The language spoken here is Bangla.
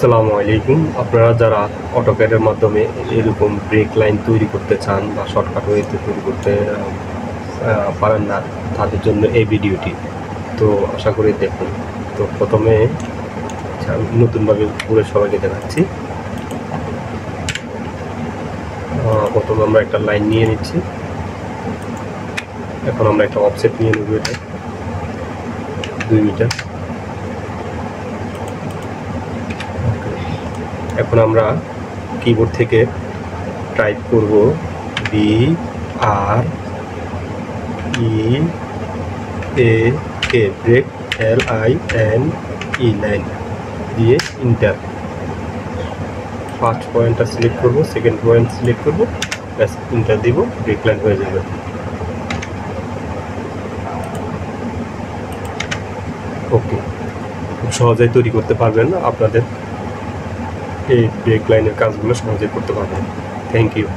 আসসালামু আলাইকুম। আপনারা যারা অটোক্যাডের মাধ্যমে এরকম ব্রেক লাইন তৈরি করতে চান বা শর্টকাট ওয়েতে তৈরি করতে পারেন না, তাদের জন্য এই ভিডিওটি। তো আশা করি দেখুন। তো প্রথমে নতুনভাবে পুরো সবাইকে দেখাচ্ছি। প্রথমে আমরা একটা লাইন নিয়ে নিচ্ছি। এখন আমরা একটা অফসেট নিয়ে নেব, এটা 2 মিটার। এখন আমরা কিবোর্ড থেকে টাইপ করব BREAK, ব্রেক, LINE, লাইন দিয়ে ইন্টার। ফার্স্ট পয়েন্টটা সিলেক্ট করব, সেকেন্ড পয়েন্ট সিলেক্ট করব, ব্যাস ইন্টার দিব, ব্রেক লাইন হয়ে যাবে। ওকে, খুব সহজেই তৈরি করতে পারবেন, আপনাদের এই ব্রেক লাইনের কাজগুলো সহজেই করতে পারবেন। Thank you.